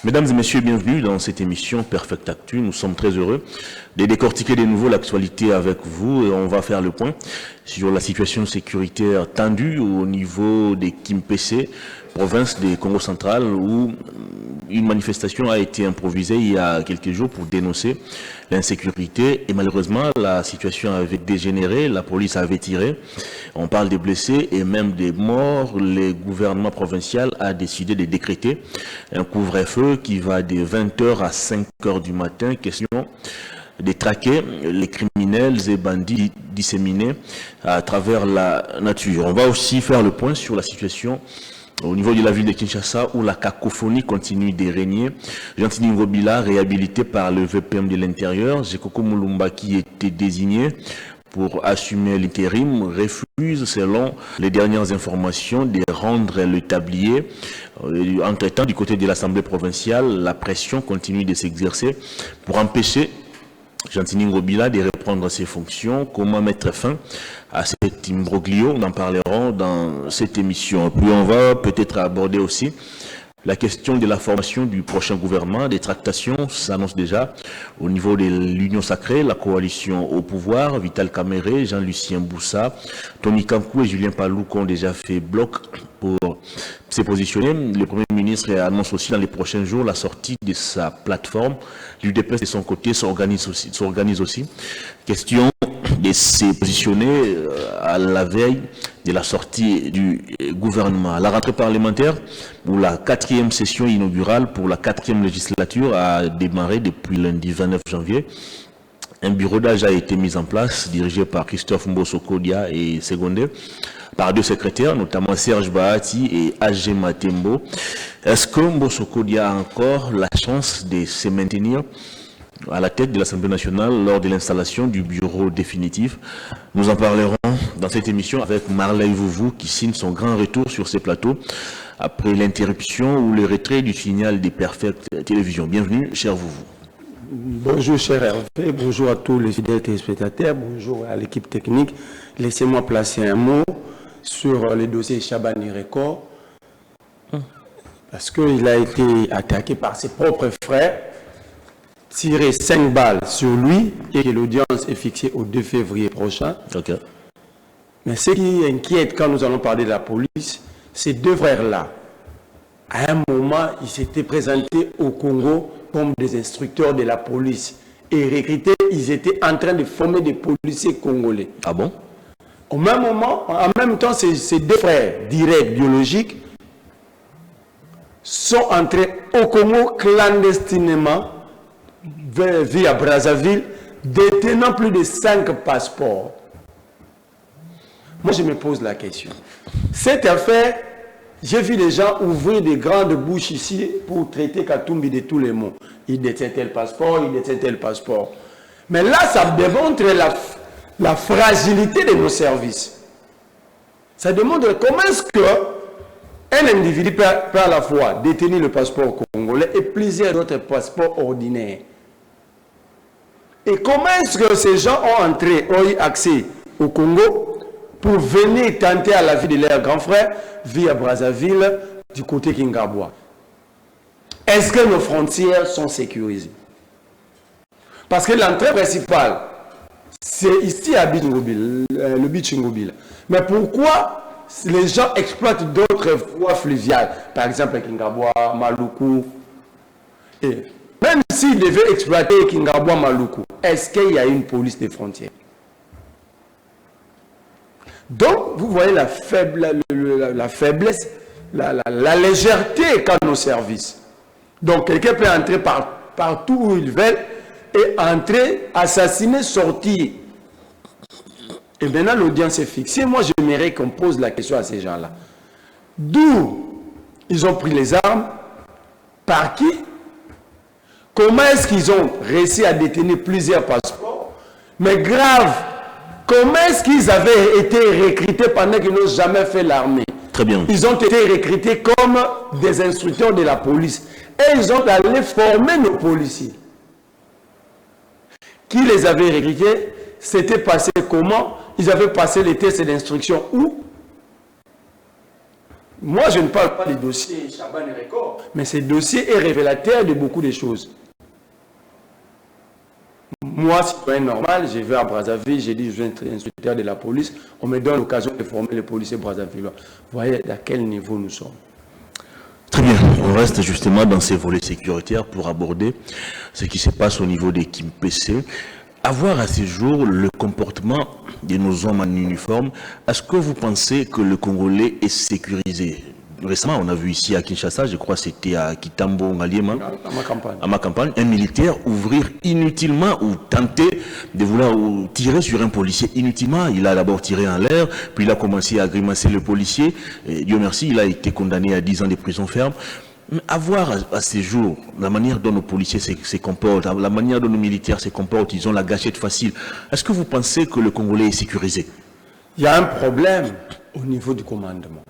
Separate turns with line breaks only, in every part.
Mesdames et messieurs, bienvenue dans cette émission Perfect Actu. Nous sommes très heureux de décortiquer de nouveau l'actualité avec vous et on va faire le point sur la situation sécuritaire tendue au niveau des Kimpese, province du Congo central, où une manifestation a été improvisée il y a quelques jours pour dénoncer l'insécurité et malheureusement la situation avait dégénéré, la police avait tiré, on parle des blessés et même des morts. Le gouvernement provincial a décidé de décréter un couvre-feu qui va de 20h à 5h du matin, question de traquer les criminels et bandits disséminés à travers la nature. On va aussi faire le point sur la situation au niveau de la ville de Kinshasa, où la cacophonie continue de régner. Gentini Ngobila, réhabilité par le VPM de l'Intérieur, Zekoko Mulumba, qui était désigné pour assumer l'intérim, refuse, selon les dernières informations, de rendre le tablier. Entre-temps, du côté de l'Assemblée provinciale, la pression continue de s'exercer pour empêcher Gentini Ngobila de reprendre ses fonctions. Comment mettre fin à cet imbroglio? Nous en parlerons dans cette émission. Puis on va peut-être aborder aussi la question de la formation du prochain gouvernement. Des tractations s'annoncent déjà au niveau de l'Union sacrée, la coalition au pouvoir. Vital Kamere, Jean-Lucien Boussa, Tony Kankou et Julien Palouko ont déjà fait bloc pour se positionner. Le Premier ministre annonce aussi dans les prochains jours la sortie de sa plateforme. L'UDPS de son côté s'organise aussi. Question de se positionner à la veille de la sortie du gouvernement. La rentrée parlementaire pour la 4e session inaugurale pour la 4e législature a démarré depuis lundi 29 janvier. Un bureau d'âge a été mis en place, dirigé par Christophe Mbosso-Kodia et secondé par 2 secrétaires, notamment Serge Bahati et A.G. Matembo. Est-ce que Mbosso-Kodia a encore la chance de se maintenir à la tête de l'Assemblée nationale lors de l'installation du bureau définitif? Nous en parlerons dans cette émission avec Marley Vouvou qui signe son grand retour sur ces plateaux après l'interruption ou le retrait du signal des Perfect Télévisions. Bienvenue, cher Vouvou.
Bonjour, cher Hervé, bonjour à tous les fidèles téléspectateurs, bonjour à l'équipe technique. Laissez-moi placer un mot sur le dossier Chabani Record parce qu'il a été attaqué par ses propres frères, tiré 5 balles sur lui et que l'audience est fixée au 2 février prochain. Okay. Mais ce qui inquiète quand nous allons parler de la police, ces 2 frères-là, à un moment, ils s'étaient présentés au Congo comme des instructeurs de la police et recrutés, ils étaient en train de former des policiers congolais. Ah bon? Au même moment, en même temps, ces 2 frères directs biologiques sont entrés au Congo clandestinement via Brazzaville, détenant plus de 5 passeports. Moi, je me pose la question. Cette affaire, j'ai vu les gens ouvrir des grandes bouches ici pour traiter Katumbi de tous les mots. Il détient tel passeport, il détient tel passeport. Mais là, ça démontre la fragilité de nos services. Ça démontre comment est-ce qu'un individu peut à la fois détenir le passeport congolais et plusieurs autres passeports ordinaires. Et comment est-ce que ces gens ont eu accès au Congo pour venir tenter à la vie de leurs grands frères via Brazzaville du côté Kingabwa? Est-ce que nos frontières sont sécurisées? Parce que l'entrée principale, c'est ici à le Bichingobila. Mais pourquoi les gens exploitent d'autres voies fluviales? Par exemple, Kingabwa, Maluku. Et même s'ils devaient exploiter Kingabwa, Maluku, est-ce qu'il y a une police des frontières? Donc, vous voyez la faiblesse, la légèreté qu'a nos services. Donc, quelqu'un peut entrer partout où il veut et entrer, assassiner, sortir. Et maintenant, l'audience est fixée. Moi, j'aimerais qu'on pose la question à ces gens-là. D'où ils ont pris les armes? Par qui? Comment est-ce qu'ils ont réussi à détenir plusieurs passeports? Mais grave, comment est-ce qu'ils avaient été recrutés pendant qu'ils n'ont jamais fait l'armée?
Très bien.
Ils ont été recrutés comme des instructeurs de la police. Et ils ont allé former nos policiers. Qui les avait recrutés? C'était passé comment? Ils avaient passé les tests d'instruction où? Moi, je ne parle pas des dossiers Chaban et Record, mais ces dossiers est révélateur de beaucoup de choses. Moi, citoyen normal, je vais à Brazzaville, j'ai dit je suis inspecteur de la police, on me donne l'occasion de former les policiers brazzavillois. Vous voyez à quel niveau nous sommes.
Très bien, on reste justement dans ces volets sécuritaires pour aborder ce qui se passe au niveau des KIMPC. Avoir à ce jour le comportement de nos hommes en uniforme, est-ce que vous pensez que le Congolais est sécurisé? Récemment, on a vu ici à Kinshasa, je crois que c'était à Kitambo, Ngaliema, à ma campagne, un militaire ouvrir inutilement ou tenter de vouloir tirer sur un policier inutilement. Il a d'abord tiré en l'air, puis il a commencé à grimacer le policier. Et Dieu merci, il a été condamné à 10 ans de prison ferme. Mais avoir à ces jours, la manière dont nos policiers se comportent, la manière dont nos militaires se comportent, ils ont la gâchette facile. Est-ce que vous pensez que le Congolais est sécurisé?
Il y a un problème au niveau du commandement.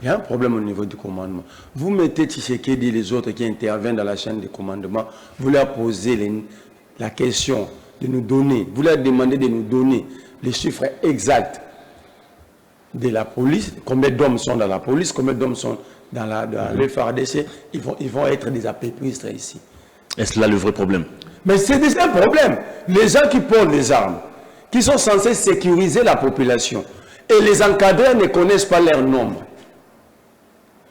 Il y a un problème au niveau du commandement. Vous mettez Tshisekedi et les autres qui interviennent dans la chaîne de commandement, vous leur posez la question de nous donner, vous leur demandez de nous donner les chiffres exacts de la police, combien d'hommes sont dans la police, combien d'hommes sont dans le FARDC, ils vont être des apépristes ici.
Est-ce là le vrai problème?
Mais c'est un problème. Les gens qui portent les armes, qui sont censés sécuriser la population, et les encadreurs ne connaissent pas leur nombre.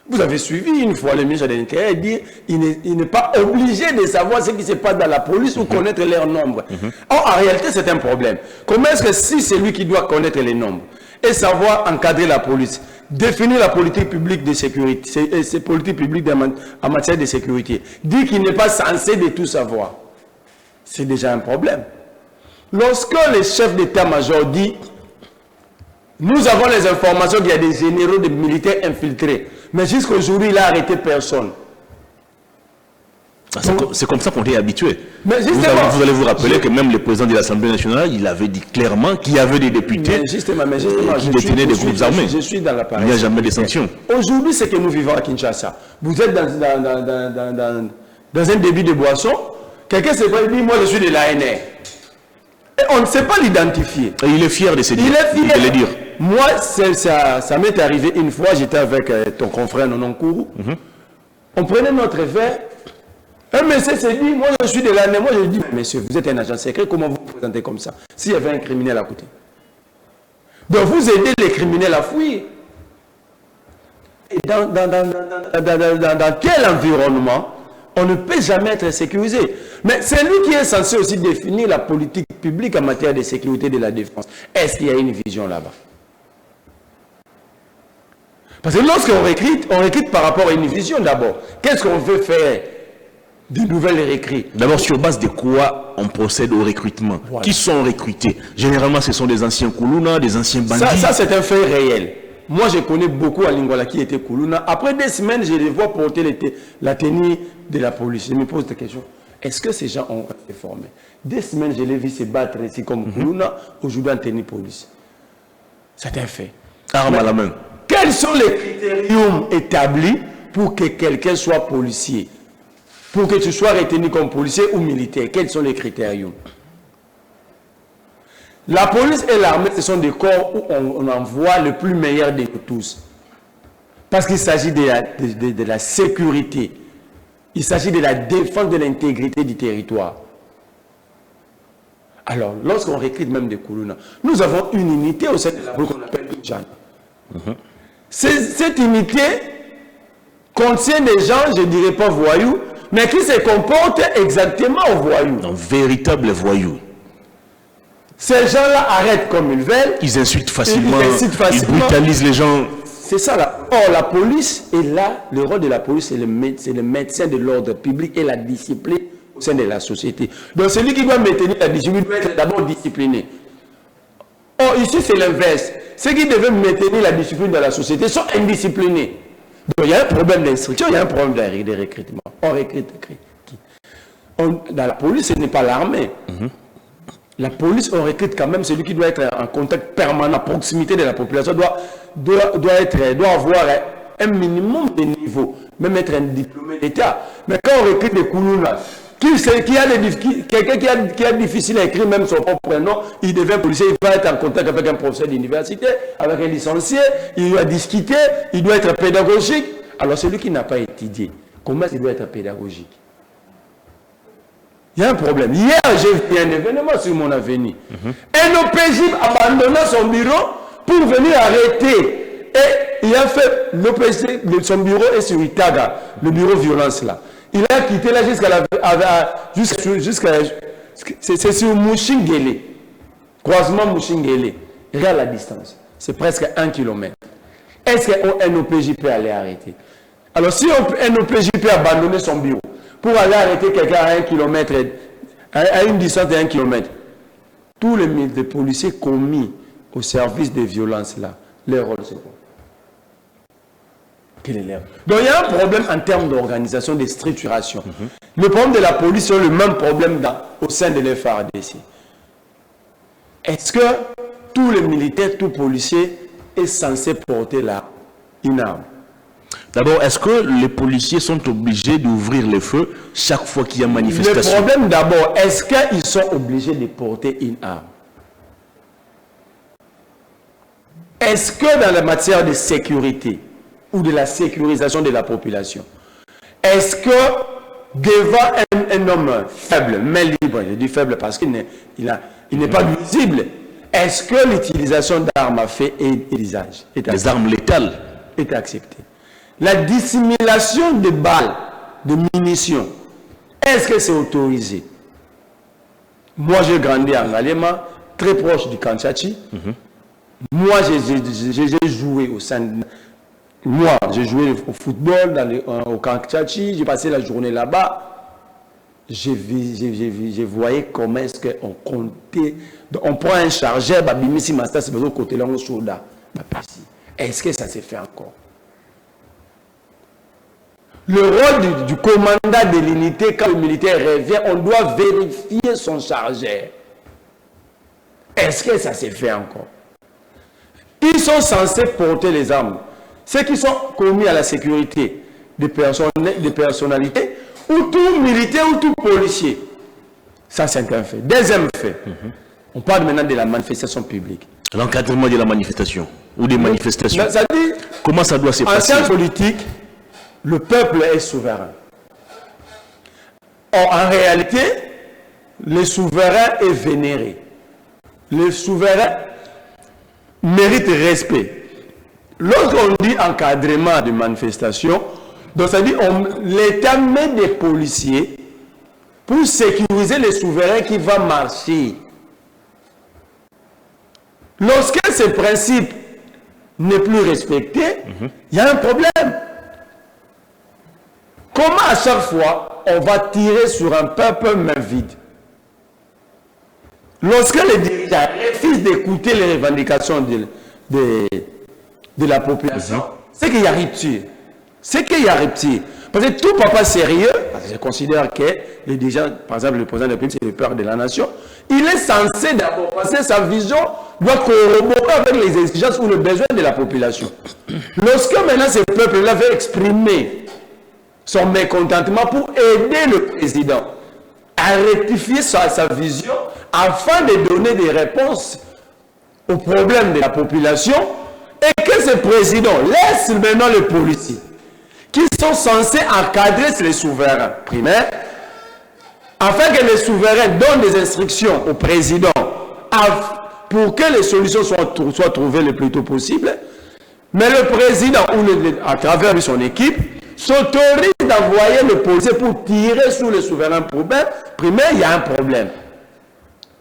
Vous avez suivi une fois le ministre de l'Intérieur dire qu'il n'est pas obligé de savoir ce qui se passe dans la police ou connaître leur nombre. Or, en réalité, c'est un problème. Comment est-ce que si c'est lui qui doit connaître les nombres et savoir encadrer la police, définir la politique publique de sécurité, ces politiques publiques en matière de sécurité, dit qu'il n'est pas censé de tout savoir, c'est déjà un problème. Lorsque le chef d'état-major dit nous avons les informations qu'il y a des généraux, des militaires infiltrés, mais jusqu'aujourd'hui, il n'a arrêté personne.
C'est comme ça qu'on est habitué.
Mais
vous allez vous rappeler que même le président de l'Assemblée nationale, il avait dit clairement qu'il y avait des députés qui détenaient des groupes armés.
Je suis dans l'appareil.
Il n'y a jamais de sanctions.
Aujourd'hui, c'est que nous vivons à Kinshasa. Vous êtes dans un débit de boisson, quelqu'un s'est dit, moi je suis de l'ANR. Et on ne sait pas l'identifier.
Et il est fier de se dire.
Il le dire. Moi, ça m'est arrivé une fois, j'étais avec ton confrère Nononkourou. On prenait notre verre. Un monsieur s'est dit, moi je suis de l'année. Moi je lui dis, monsieur, vous êtes un agent secret, comment vous vous présentez comme ça? S'il y avait un criminel à côté. Donc vous aidez les criminels à fuir. Et dans quel environnement on ne peut jamais être sécurisé? Mais c'est lui qui est censé aussi définir la politique publique en matière de sécurité de la défense. Est-ce qu'il y a une vision là-bas? Parce que lorsqu'on recrute par rapport à une vision d'abord. Qu'est-ce qu'on veut faire de nouvelles recrues?
D'abord, sur base de quoi on procède au recrutement? Voilà. Qui sont recrutés? Généralement, ce sont des anciens Koulouna, des anciens bandits.
Ça c'est un fait réel. Moi, je connais beaucoup à Lingwala qui était Koulouna. Après des semaines, je les vois porter la tenue de la police. Je me pose des questions. Est-ce que ces gens ont été formés? Des semaines, je les vis se battre ici comme Koulouna, aujourd'hui en tenue police. C'est un fait.
Arme à la main.
Quels sont les critériums établis pour que quelqu'un soit policier? Pour que tu sois retenu comme policier ou militaire, quels sont les critériums? La police et l'armée, ce sont des corps où on envoie le plus meilleur de nous tous. Parce qu'il s'agit de la sécurité. Il s'agit de la défense de l'intégrité du territoire. Alors, lorsqu'on recrute même des Koulouna, nous avons une unité au sein de la rue qu'on appelle Udjan. Cette unité contient des gens, je ne dirais pas voyous, mais qui se comportent exactement aux voyous.
Un véritable voyou.
Ces gens-là arrêtent comme ils veulent.
Ils insultent facilement. Ils brutalisent les gens.
C'est ça là. Or, la police est là. Le rôle de la police, c'est le maintien de l'ordre public et la discipline au sein de la société. Donc, celui qui doit maintenir la discipline doit être d'abord discipliné. Or, ici, c'est l'inverse. Ceux qui devaient maintenir la discipline dans la société sont indisciplinés. Donc, il y a un problème d'instruction, il y a un problème de recrutement. On recrute qui? Dans la police, ce n'est pas l'armée. La police, on recrute quand même celui qui doit être en contact permanent, à proximité de la population, doit avoir un minimum de niveau, même être un diplômé d'État. Mais quand on recrute des Koulouna, Quelqu'un qui a difficile à écrire même son propre nom, il devient policier, il va être en contact avec un professeur d'université, avec un licencié, il doit discuter, il doit être pédagogique. Alors celui qui n'a pas étudié, comment il doit être pédagogique? Il y a un problème. Hier, j'ai vu un événement sur mon avenir. Un OPJ abandonna son bureau pour venir arrêter. Et il a fait l'OPJ, son bureau est sur Itaga, le bureau violence là. Il a quitté là jusqu'à c'est sur Mouchingele. Croisement Mouchingele. Regarde la distance. C'est presque 1 km. Est-ce qu'un OPJ peut aller arrêter? Alors si un OPJ peut abandonner son bureau pour aller arrêter quelqu'un à 1 km, à une distance de 1 km, tous les policiers commis au service des violences là, leur rôle c'est quoi? Quel est leur? Donc il y a un problème en termes d'organisation, de structuration. Le problème de la police est le même problème au sein de l'FARDC. Est-ce que tous les militaires, tous les policiers est censé porter une arme?
D'abord, est-ce que les policiers sont obligés d'ouvrir le feu chaque fois qu'il y a manifestation?
Le problème d'abord, est-ce qu'ils sont obligés de porter une arme? Est-ce que dans la matière de sécurité ou de la sécurisation de la population, est-ce que devant un homme faible, mais libre, je dis faible parce qu'il n'est pas visible, est-ce que l'utilisation d'armes à feu et d'usage,
les armes létales,
est acceptée? La dissimulation de balles, de munitions, est-ce que c'est autorisé? Moi, j'ai grandi en Galema, très proche du Kanchachi. Moi, j'ai joué au sein de... Moi, j'ai joué au football au Kanchachi, j'ai passé la journée là-bas. Je voyais comment est-ce qu'on comptait. On prend un chargeur, côté là, est-ce que ça s'est fait encore? Le rôle du commandant de l'unité, quand le militaire revient, on doit vérifier son chargeur. Est-ce que ça s'est fait encore? Ils sont censés porter les armes. Ceux qui sont commis à la sécurité des personnalités, ou tout militaire ou tout policier. Ça, c'est un fait. Deuxième fait, on parle maintenant de la manifestation publique.
L'encadrement de la manifestation ou des manifestations.
Ça dit,
comment ça doit se passer?
En sciences politiques, le peuple est souverain. Or, en réalité, le souverain est vénéré. Le souverain mérite respect. Lorsqu'on dit encadrement de manifestation, donc ça dit l'État met des policiers pour sécuriser le souverain qui va marcher. Lorsque ce principe n'est plus respecté, il y a un problème. Comment à chaque fois on va tirer sur un peuple main vide? Lorsque les dirigeants refusent d'écouter les revendications de la population, c'est qu'il y a rupture. C'est qu'il y a rupture. Parce que tout papa sérieux, parce que je considère que les dirigeants, par exemple le président de la République, c'est le père de la nation, il est censé d'abord, parce que sa vision doit corroborer avec les exigences ou les besoins de la population. Lorsque maintenant ce peuple-là veut exprimer son mécontentement pour aider le président à rectifier sa vision afin de donner des réponses aux problèmes de la population, et que ce président laisse maintenant les policiers qui sont censés encadrer les souverains primaires afin que les souverains donnent des instructions au président pour que les solutions soient trouvées le plus tôt possible. Mais le président, à travers son équipe, s'autorise d'envoyer le policier pour tirer sur les souverains primaires. Il y a un problème.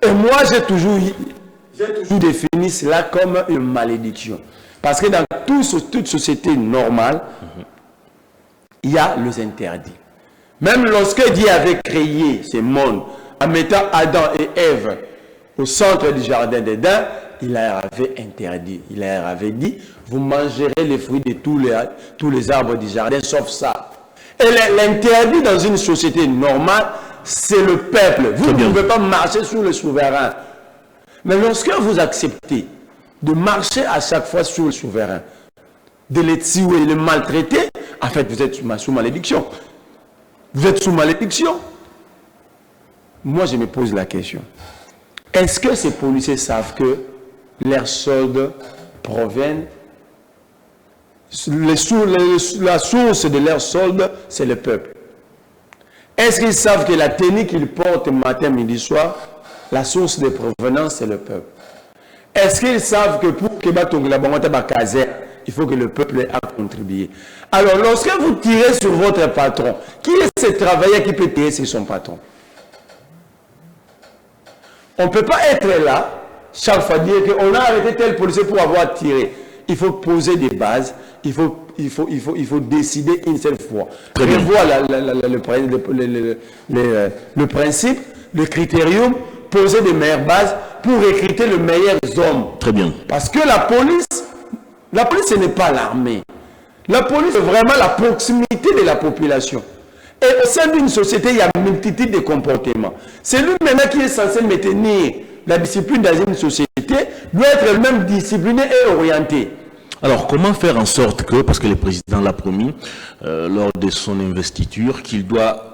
Et moi, j'ai toujours défini cela comme une malédiction. Parce que dans toute société normale, il y a les interdits. Même lorsque Dieu avait créé ce monde, en mettant Adam et Ève au centre du jardin d'Éden, il leur avait interdit. Il leur avait dit, vous mangerez les fruits de tous les arbres du jardin, sauf ça. Et l'interdit dans une société normale, c'est le peuple. Vous ne pouvez pas marcher sur le souverain. Mais lorsque vous acceptez de marcher à chaque fois sur le souverain, de le tuer, de le maltraiter, en fait, vous êtes sous malédiction. Vous êtes sous malédiction. Moi, je me pose la question. Est-ce que ces policiers savent que leurs soldes proviennent... La source de leurs soldes, c'est le peuple. Est-ce qu'ils savent que la tenue qu'ils portent matin, midi, soir, la source de provenance, c'est le peuple? Est-ce qu'ils savent que pour que il faut que le peuple ait à contribuer? Alors, lorsque vous tirez sur votre patron, qui est ce travailleur qui peut tirer sur son patron? On ne peut pas être là, chaque fois dire qu'on a arrêté tel policier pour avoir tiré. Il faut poser des bases, il faut décider une seule fois. Prévoir le principe, le critérium, poser des meilleures bases pour recruter les meilleurs hommes.
Très bien.
Parce que la police, ce n'est pas l'armée. La police, c'est vraiment la proximité de la population. Et au sein d'une société, il y a une multitude de comportements. C'est lui maintenant qui est censé maintenir la discipline dans une société, doit être même discipliné et orienté.
Alors, comment faire en sorte que, parce que le président l'a promis lors de son investiture, qu'il doit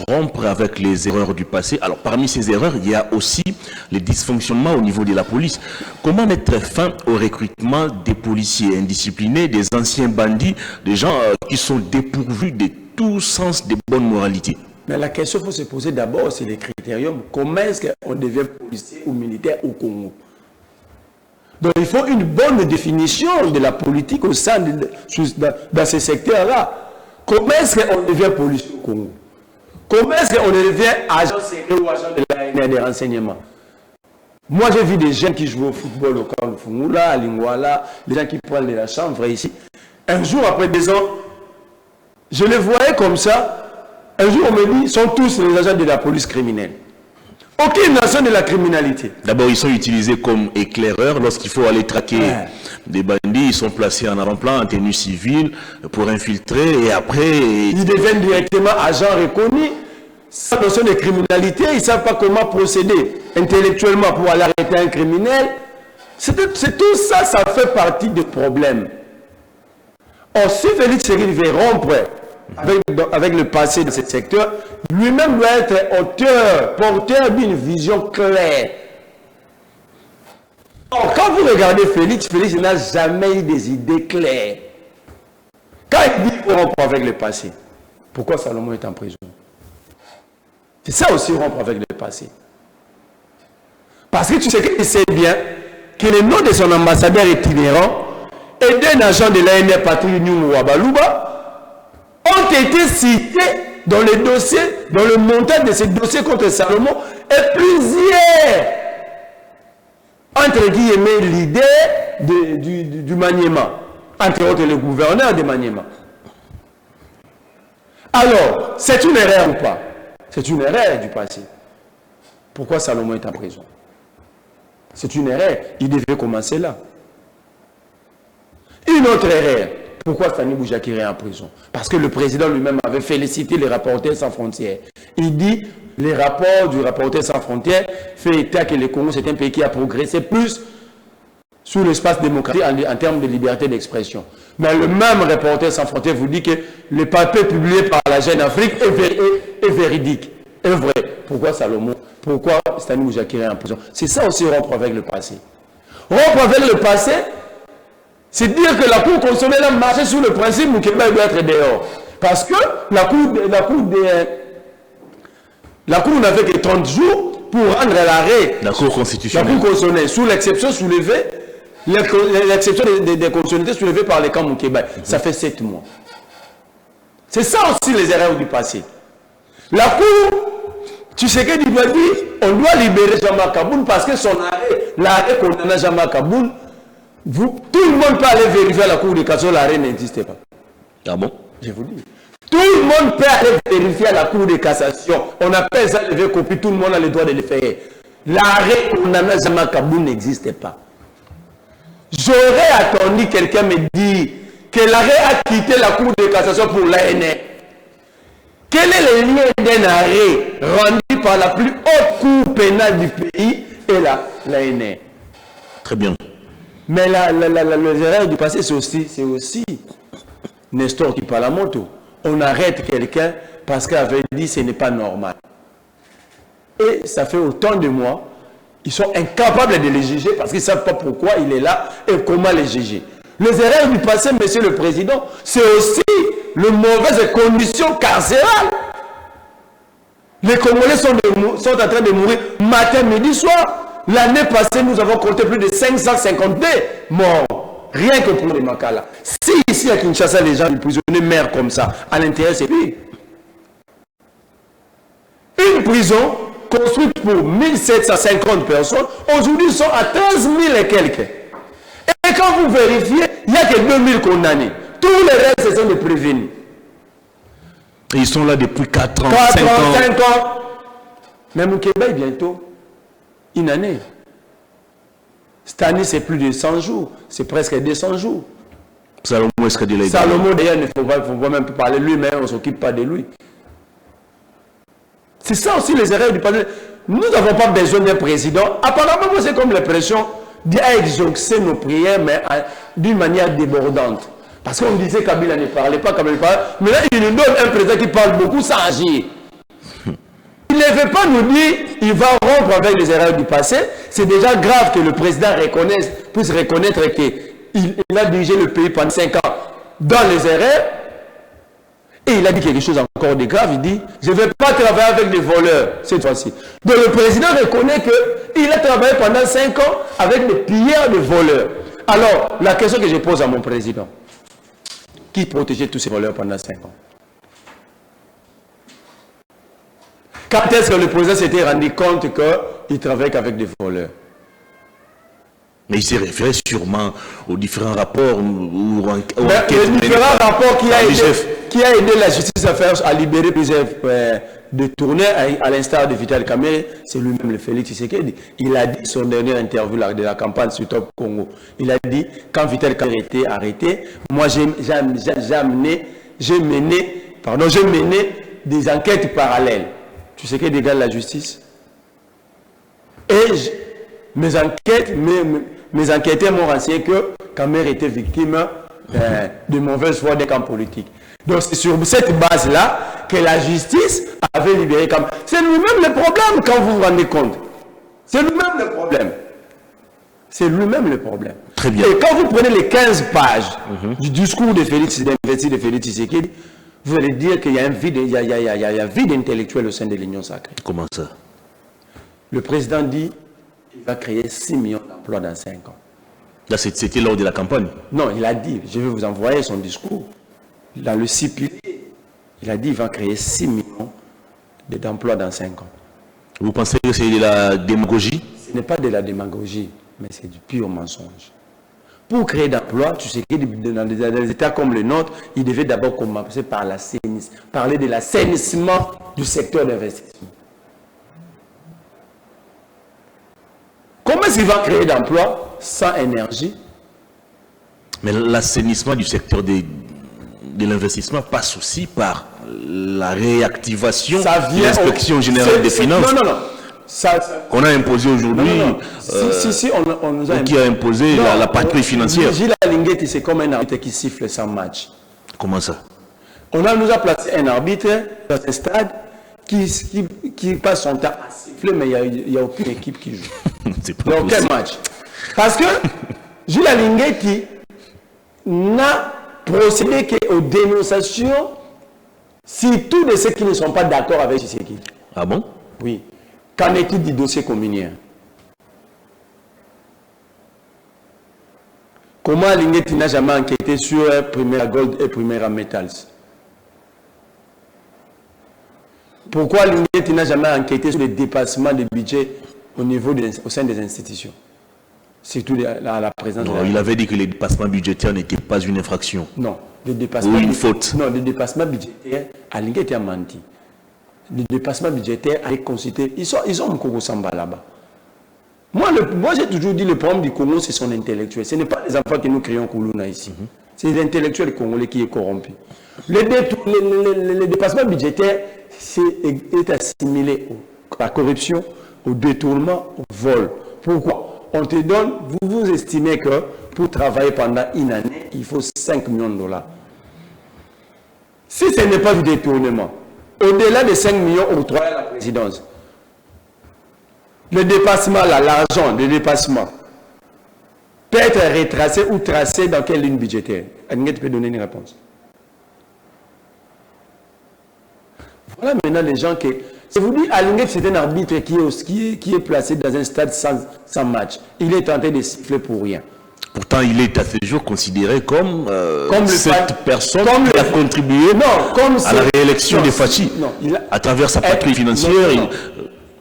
rompre avec les erreurs du passé. Alors, parmi ces erreurs, il y a aussi les dysfonctionnements au niveau de la police. Comment mettre fin au recrutement des policiers indisciplinés, des anciens bandits, des gens qui sont dépourvus de tout sens de bonne moralité?
Mais la question qu'il faut se poser d'abord, c'est les critériums. Comment est-ce qu'on devient policier ou militaire au Congo? Donc il faut une bonne définition de la politique au sein dans ces secteurs-là. Comment est-ce qu'on devient policier au Congo? Comment est-ce qu'on devient agent secret ou agent de l'ANR des renseignements? Moi j'ai vu des jeunes qui jouent au football au camp de Fungula, à Lingwala, des gens qui prennent de la chambre ici. Un jour, après 2 ans, je les voyais comme ça. Un jour on me dit, ils sont tous les agents de la police criminelle. Aucune nation de la criminalité.
D'abord, ils sont utilisés comme éclaireurs lorsqu'il faut aller traquer des bandits. Ils sont placés en avant-plan, en tenue civile, pour infiltrer et après...
Ils deviennent directement agents reconnus. Sans notion de criminalité, ils ne savent pas comment procéder intellectuellement pour aller arrêter un criminel. C'est tout ça, ça fait partie du problème. Or, si Félix Tshisekedi veut rompre avec le passé de ce secteur, lui-même doit être auteur, porteur d'une vision claire. Or, quand vous regardez Félix n'a jamais eu des idées claires. Quand il dit qu'il rompre avec le passé, pourquoi Salomon est en prison? C'est ça aussi rompre avec le passé. Parce que tu sais qu'il sait bien que le nom de son ambassadeur itinérant et d'un agent de l'ANR, Patrick Nyumu Wabaluba, ont été cités dans le dossier, dans le montage de ces dossiers contre Salomon, et plusieurs, entre guillemets, l'idée du Maniema, entre autres le gouverneur de Maniema. Alors, c'est une erreur ou pas? C'est une erreur du passé. Pourquoi Salomon est en prison? C'est une erreur. Il devait commencer là. Une autre erreur. Pourquoi Sani Boujakiri est en prison? Parce que le président lui-même avait félicité les Reporters sans frontières. Il dit, les rapports du Reporters sans frontières fait état que le Congo c'est un pays qui a progressé plus sous l'espace démocratique en termes de liberté d'expression. Mais le même Reporters sans frontières vous dit que le papier publié par la Jeune Afrique est véridique, est vrai. Pourquoi Salomon? Pourquoi Sani Boujakiri est en prison? C'est ça aussi rompre avec le passé. Rompre avec le passé, c'est dire que la Cour constitutionnelle a marché sur le principe où Moukeba doit être dehors. Parce que la Cour n'avait que 30 jours pour rendre l'arrêt.
La Cour constitutionnelle.
La Cour constitutionnelle, sous l'exception soulevée, l'exception des constitutionnalités soulevées par les camps Moukeba. Ça fait 7 mois. C'est ça aussi les erreurs du passé. La Cour, tu sais que doit dire, on doit libérer Jean-Marc Kaboul parce que son arrêt, l'arrêt condamnant Jean-Marc Kaboul, tout le monde peut aller vérifier à la Cour de cassation, l'arrêt n'existait pas.
Ah bon?
Je vous dis. Tout le monde peut aller vérifier à la Cour de cassation. On appelle ça lever copie, tout le monde a le droit de le faire. L'arrêt condamnant Jean-Marc Kaboul n'existait pas. J'aurais attendu quelqu'un me dire que l'arrêt a quitté la Cour de cassation pour l'ANR. Quel est le lien d'un arrêt rendu par la plus haute cour pénale du pays et l'ANR?
Très bien.
Mais les erreurs du passé, c'est aussi Nestor qui parle à moto. On arrête quelqu'un parce qu'il avait dit que ce n'est pas normal. Et ça fait autant de mois, ils sont incapables de les juger parce qu'ils ne savent pas pourquoi il est là et comment les juger. Les erreurs du passé, Monsieur le Président, c'est aussi les mauvaises conditions carcérales. Les Congolais sont en train de mourir matin, midi, soir. L'année passée, nous avons compté plus de 552 morts. Rien que pour les Makala. Si ici à Kinshasa, les gens, les prisonniers meurent comme ça, à l'intérieur, c'est pire. Une prison construite pour 1750 personnes, aujourd'hui, ils sont à 13 000 et quelques. Et quand vous vérifiez, il n'y a que 2000 condamnés. Tous les restes, ce sont des prévenus.
Et ils sont là depuis 4 ans,
5 ans. Même au Québec, bientôt, une année. Cette année, c'est plus de 100 jours. C'est presque 200 jours.
Salomon, est-ce que de
Salomon, d'ailleurs, il ne faut pas même plus parler de lui, mais on ne s'occupe pas de lui. C'est ça aussi les erreurs du passé. Nous n'avons pas besoin d'un président. Apparemment, c'est comme l'impression d'exaucer nos prières, mais d'une manière débordante. Parce qu'on disait Kabila ne parlait pas, Kabila ne parlait pas. Mais là, il nous donne un président qui parle beaucoup sans agir. Il ne veut pas nous dire il va rompre avec les erreurs du passé. C'est déjà grave que le président puisse reconnaître qu'il a dirigé le pays pendant 5 ans dans les erreurs. Et il a dit quelque chose encore de grave. Il dit, je ne vais pas travailler avec des voleurs cette fois-ci. Donc le président reconnaît qu'il a travaillé pendant 5 ans avec des pilleurs, des voleurs. Alors, la question que je pose à mon président, qui protégeait tous ces voleurs pendant 5 ans? Quand est-ce que le président s'était rendu compte qu'il travaillait qu'avec des voleurs?
Mais il s'est référé sûrement aux différents rapports ou
les différents rapports qui a aidé la justice à libérer plusieurs détournés, à l'instar de Vital Kamerhe, c'est lui-même le Félix Tshisekedi. Il a dit son dernière interview de la campagne sur Top Congo. Il a dit, quand Vital Kamerhe était arrêté, moi j'ai mené des enquêtes parallèles. Tu sais qu'il égale la justice. Et mes enquêteurs m'ont renseigné que Kamerhe était victime de mauvaise foi des camps politiques. Donc c'est sur cette base-là que la justice avait libéré Kamerhe. C'est lui-même le problème quand vous vous rendez compte. C'est lui-même le problème. C'est lui-même le problème.
Très bien.
Et quand vous prenez les 15 pages du discours de Félix Tshisekedi, vous allez dire qu'il y a un vide, il y a un vide intellectuel au sein de l'Union sacrée.
Comment ça?
Le président dit qu'il va créer 6 millions d'emplois dans 5 ans.
Là, c'était lors de la campagne?
Non, il a dit, je vais vous envoyer son discours. Dans le 6 piliers, il a dit qu'il va créer 6 millions d'emplois dans 5 ans.
Vous pensez que c'est de la démagogie?
Ce n'est pas de la démagogie, mais c'est du pur mensonge. Pour créer d'emplois, tu sais que dans des États comme le nôtre, il devait d'abord commencer par parler de l'assainissement du secteur d'investissement. Comment est-ce qu'il va créer d'emplois sans énergie?
Mais l'assainissement du secteur de l'investissement passe aussi par la réactivation de l'inspection générale des finances.
Non.
Qu'on a imposé aujourd'hui,
on nous a
qui a imposé la patrouille financière.
Gilles Alinguetti, c'est comme un arbitre qui siffle sans match.
Comment ça?
Nous a placé un arbitre dans un stade qui passe son temps à siffler, mais il n'y a aucune équipe qui joue.
C'est pas
Donc, quel match? Parce que Gilles Alinguetti n'a procédé qu'aux dénonciations, surtout de ceux qui ne sont pas d'accord avec Tshisekedi.
Ah bon?
Oui. Qu'en est-il du dossier communien? Comment Alinguetti n'a jamais enquêté sur Primera Gold et Primera Metals? Pourquoi Alinguetti n'a jamais enquêté sur les dépassements de budget au sein des institutions? Surtout la présence
non, il avait dit que les dépassements budgétaires n'étaient pas une infraction.
Non, les dépassements,
ou une faute.
Non, les dépassements budgétaires, Alinguetti a menti. Les dépassements budgétaires avec consulté, ils ont un Congo Samba là-bas. Moi j'ai toujours dit le problème du Congo, c'est son intellectuel. Ce n'est pas les enfants que nous créons Koulouna ici. C'est l'intellectuel congolais qui est corrompu. Les dépassements budgétaires est assimilé à la corruption, au détournement, au vol. Pourquoi? On te donne, vous estimez que pour travailler pendant une année, il faut 5 millions de dollars. Si ce n'est pas du détournement, au-delà de 5 millions octroyés à la présidence, le dépassement, là, l'argent, le dépassement, peut être retracé ou tracé dans quelle ligne budgétaire? Alinguet peut donner une réponse. Voilà maintenant les gens qui... Je vous dis, Alinguet, c'est un arbitre qui est placé dans un stade sans match. Il est tenté de siffler pour rien.
Pourtant, il est à ce jour considéré comme cette personne qui a contribué à la réélection de Fachi à travers sa patrouille financière.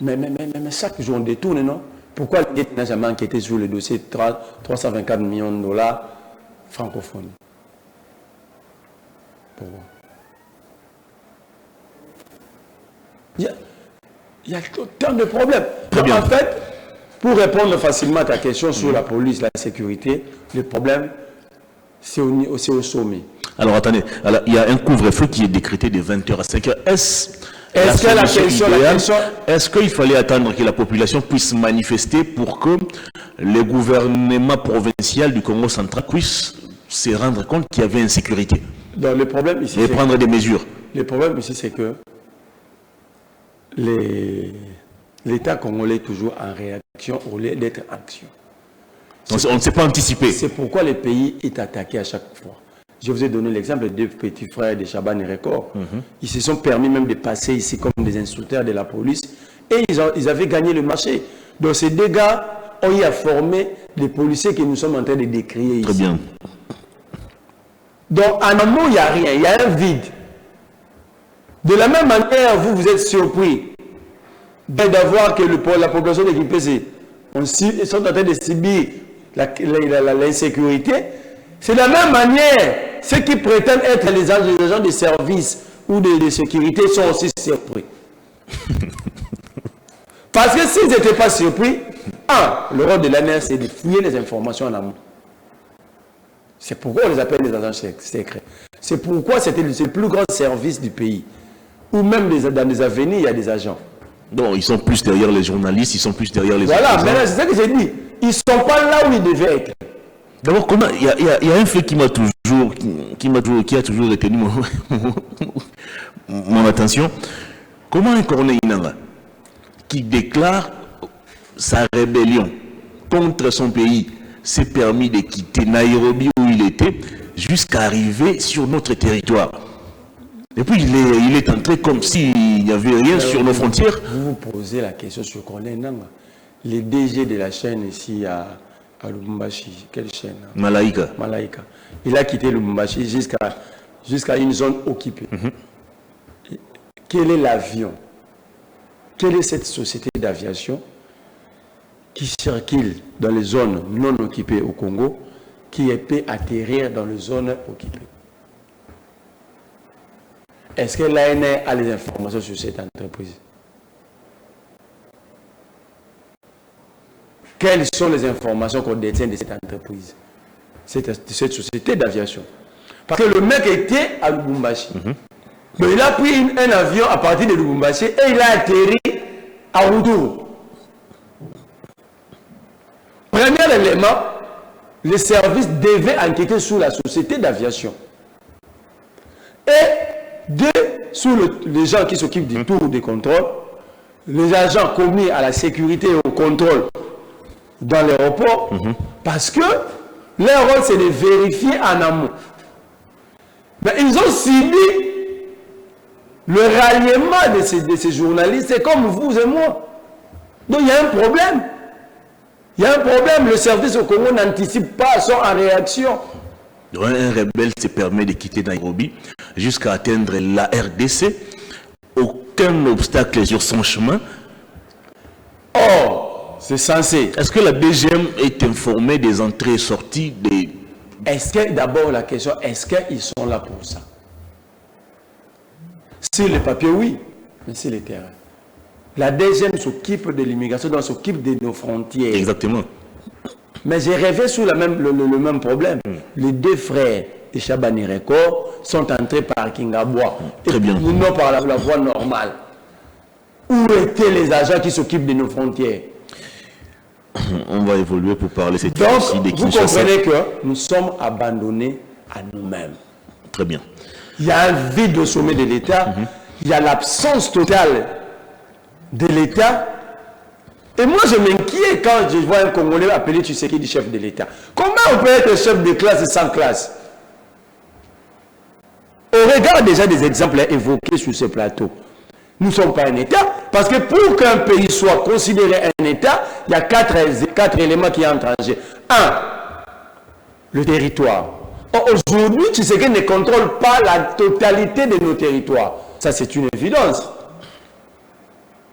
Mais chaque jour on détourne, non? Pourquoi l'État n'a jamais enquêté sur le dossier de 324 millions de dollars francophones? Pourquoi? Il y a tant de problèmes. Donc, en fait, pour répondre facilement à ta question sur la police, la sécurité, le problème, c'est au sommet.
Alors attendez, il y a un couvre-feu qui est décrété de 20h à 5h. Est-ce qu'il fallait attendre que la population puisse manifester pour que le gouvernement provincial du Congo central puisse se rendre compte qu'il y avait insécurité?
Donc, le problème ici,
et prendre des mesures.
Le problème ici, c'est que l'État congolais est toujours en réaction au lieu d'être en action.
On ne s'est pas anticipé.
C'est pourquoi le pays est attaqué à chaque fois. Je vous ai donné l'exemple des deux petits frères de Chaban et Record. Ils se sont permis même de passer ici comme des instructeurs de la police et ils avaient gagné le marché. Donc ces deux gars ont eu à former les policiers que nous sommes en train de décrire ici.
Très bien.
Donc en amont, il n'y a rien, il y a un vide. De la même manière, vous êtes surpris d'avoir que la population de Kipese sont en train de subir l'insécurité. C'est de la même manière, ceux qui prétendent être les agents de service ou de sécurité sont aussi surpris. Parce que s'ils n'étaient pas surpris, le rôle de l'ANR, c'est de fouiller les informations en amont. C'est pourquoi on les appelle les agents secrets. C'est pourquoi c'était le plus grand service du pays. Ou même dans les avenirs, il y a des agents.
Donc, ils sont plus derrière les journalistes, ils sont plus derrière les
Voilà, mais c'est ça que j'ai dit. Ils ne sont pas là où ils devaient être.
D'abord, il y a un fait qui a toujours retenu mon attention. Comment un Corneille Nangaa, qui déclare sa rébellion contre son pays, s'est permis de quitter Nairobi où il était jusqu'à arriver sur notre territoire? Et puis il est entré comme s'il n'y avait rien sur nos frontières.
Vous vous posez la question sur Corneille Nangaa. Les DG de la chaîne ici à Lubumbashi, quelle chaîne?
Malaika.
Il a quitté Lubumbashi jusqu'à une zone occupée. Quel est l'avion? Quelle est cette société d'aviation qui circule dans les zones non occupées au Congo, qui peut atterrir dans les zones occupées? Est-ce que l'ANR a les informations sur cette entreprise? Quelles sont les informations qu'on détient de cette entreprise, cette société d'aviation? Parce que le mec était à Lubumbashi. Mais il a pris un avion à partir de Lubumbashi et il a atterri à Oudourou. Premier élément, les services devaient enquêter sur la société d'aviation. Et deux, sur les gens qui s'occupent du tour de contrôle, les agents commis à la sécurité et au contrôle dans l'aéroport, parce que leur rôle c'est de vérifier en amont. Mais ils ont subi le ralliement de ces journalistes, c'est comme vous et moi. Donc il y a un problème. Il y a un problème, le service au Congo n'anticipe pas, sont en réaction.
Un rebelle se permet de quitter Nairobi jusqu'à atteindre la RDC. Aucun obstacle sur son chemin.
Or, c'est censé.
Est-ce que la DGM est informée des entrées et sorties des...
Est-ce que, d'abord la question, est-ce qu'ils sont là pour ça? Sur les papiers, oui, mais sur les terrains. La DGM s'occupe de l'immigration, donc s'occupe de nos frontières.
Exactement.
Mais j'ai rêvé sur le même problème. Les deux frères de Chabani Record sont entrés par Kingabois.
Très bien.
Non par la voie normale. Où étaient les agents qui s'occupent de nos frontières?
On va évoluer pour parler cette
fois-ci de Kinshasa. Vous comprenez que nous sommes abandonnés à nous-mêmes.
Très bien.
Il y a un vide au sommet de l'État. Il y a l'absence totale de l'État. Et moi, je m'inquiète quand je vois un Congolais appelé Tshisekedi chef de l'État. Comment on peut être chef de classe sans classe? On regarde déjà des exemples évoqués sur ce plateau. Nous ne sommes pas un État, parce que pour qu'un pays soit considéré un État, il y a quatre éléments qui entrent en jeu. Un, le territoire. Aujourd'hui, Tshisekedi ne contrôle pas la totalité de nos territoires. Ça, c'est une évidence.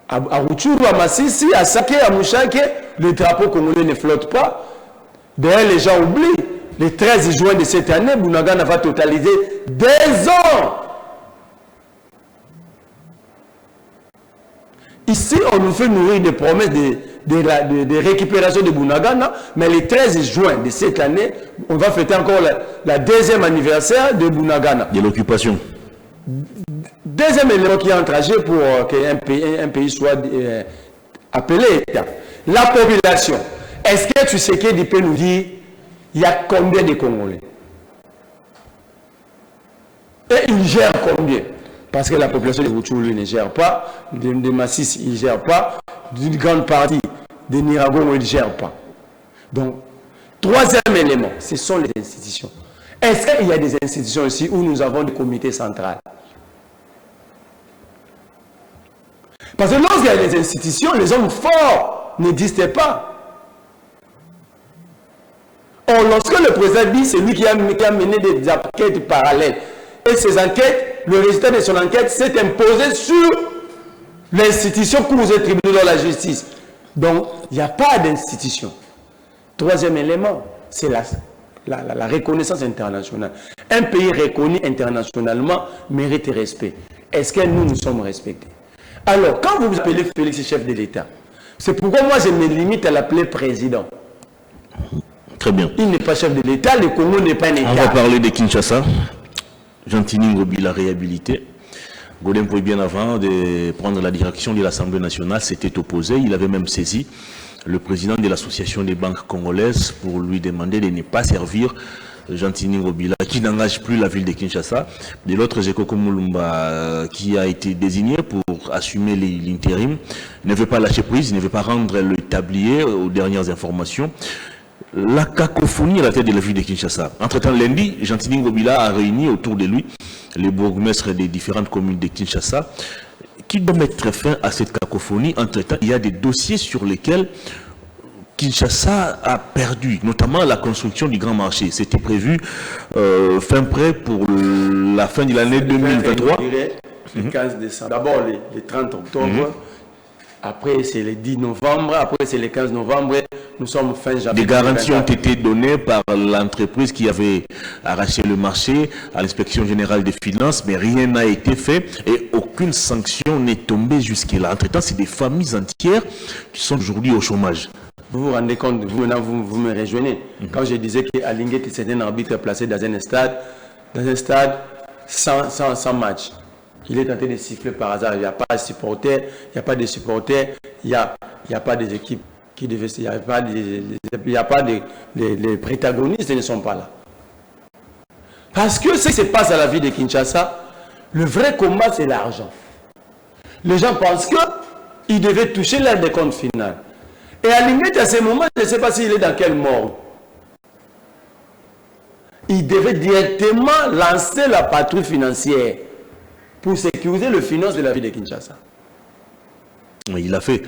À Rutshuru, à Massissi, à Sake, à Mouchake, le drapeau congolais ne flotte pas. D'ailleurs, les gens oublient. Le 13 juin de cette année, Bunagana va totaliser 2 ans. Ici, on nous fait nourrir des promesses de récupération de Bunagana, mais le 13 juin de cette année, on va fêter encore la 2e anniversaire de Bunagana.
De l'occupation.
Deuxième élément qui est entragé pour qu'un pays soit appelé État. La population. Est-ce que Tshisekedi peut nous dire il y a combien de Congolais? Et il gère combien? Parce que la population de Rutshuru ne gère pas, de Massis, il ne gère pas, d'une grande partie de Nyiragongo, il ne gère pas. Donc, troisième élément, ce sont les institutions. Est-ce qu'il y a des institutions ici où nous avons des comités centrales? Parce que lorsqu'il y a des institutions, les hommes forts n'existent pas. Or, lorsque le président dit c'est lui qui a mené des enquêtes parallèles, et ces enquêtes, le résultat de son enquête s'est imposé sur l'institution cours et tribunaux de la justice. Donc, il n'y a pas d'institution. Troisième élément, c'est la reconnaissance internationale. Un pays reconnu internationalement mérite respect. Est-ce que nous sommes respectés? Alors, quand vous appelez Félix chef de l'État, c'est pourquoi moi je me limite à l'appeler président.
Très bien.
Il n'est pas chef de l'État, le Congo n'est pas un État.
On va parler de Kinshasa. Gentini Ngobi l'a réhabilité. Godem Pouy, bien avant de prendre la direction de l'Assemblée nationale, s'était opposé. Il avait même saisi le président de l'Association des banques congolaises pour lui demander de ne pas servir Gentini Ngobila, qui n'engage plus la ville de Kinshasa. De l'autre, Zekoko Mulumba, qui a été désigné pour assumer l'intérim, ne veut pas lâcher prise, ne veut pas rendre le tablier aux dernières informations. La cacophonie à la tête de la ville de Kinshasa. Entre-temps, lundi, Gentini Ngobila a réuni autour de lui les bourgmestres des différentes communes de Kinshasa qui doivent mettre fin à cette cacophonie. Entre-temps, il y a des dossiers sur lesquels Kinshasa a perdu, notamment la construction du grand marché. C'était prévu fin prêt pour la fin de l'année 2023.
Le 15 décembre. D'abord le 30 octobre. Après, c'est le 10 novembre. Après, c'est le 15 novembre. Nous sommes fin janvier.
Des garanties ont été données par l'entreprise qui avait arraché le marché à l'inspection générale des finances, mais rien n'a été fait et aucune sanction n'est tombée jusque-là. Entre-temps, c'est des familles entières qui sont aujourd'hui au chômage.
Vous vous rendez compte, maintenant vous me rejoignez. Quand je disais qu'Alinguet c'est un arbitre placé dans un stade sans match. Il est tenté de siffler par hasard. Il n'y a pas de supporters, il n'y a pas de supporters, il n'y a pas des équipes qui devaient... Il n'y a pas les protagonistes ne sont pas là. Parce que ce qui se passe à la ville de Kinshasa, le vrai combat, c'est l'argent. Les gens pensent qu'ils devaient toucher l'aide des comptes finales. Et Alinguet, à ce moment, je ne sais pas s'il est dans quel mort. Il devait directement lancer la patrouille financière pour sécuriser le finance de la ville de Kinshasa.
Mais il a fait.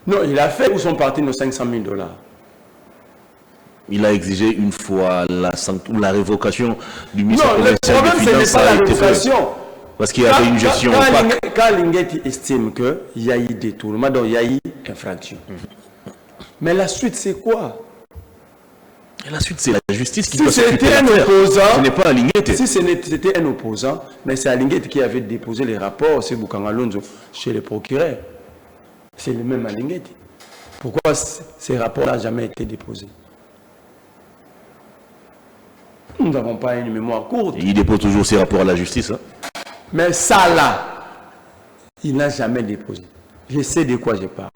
Non, il a fait où sont partis nos 500 000 $.
Il a exigé une fois la révocation du ministère
non, le problème, ce n'est pas la révocation.
Parce qu'il y avait une gestion opaque.
Quand Linguetti estime qu'il y a eu détournement, donc il y a eu infraction. Mais la suite, c'est quoi?
Et la suite, c'est la justice qui
si
doit
c'était un opposant,
ce n'est pas Alinguet.
Si c'était un opposant, mais c'est Alinguet qui avait déposé les rapports, c'est Bukangalonzo, chez le procureur. C'est le même Alinguet. Pourquoi ces rapports-là n'ont jamais été déposés? Nous n'avons pas une mémoire courte.
Il dépose toujours ses rapports à la justice. Hein?
Mais ça là, il n'a jamais déposé. Je sais de quoi je parle.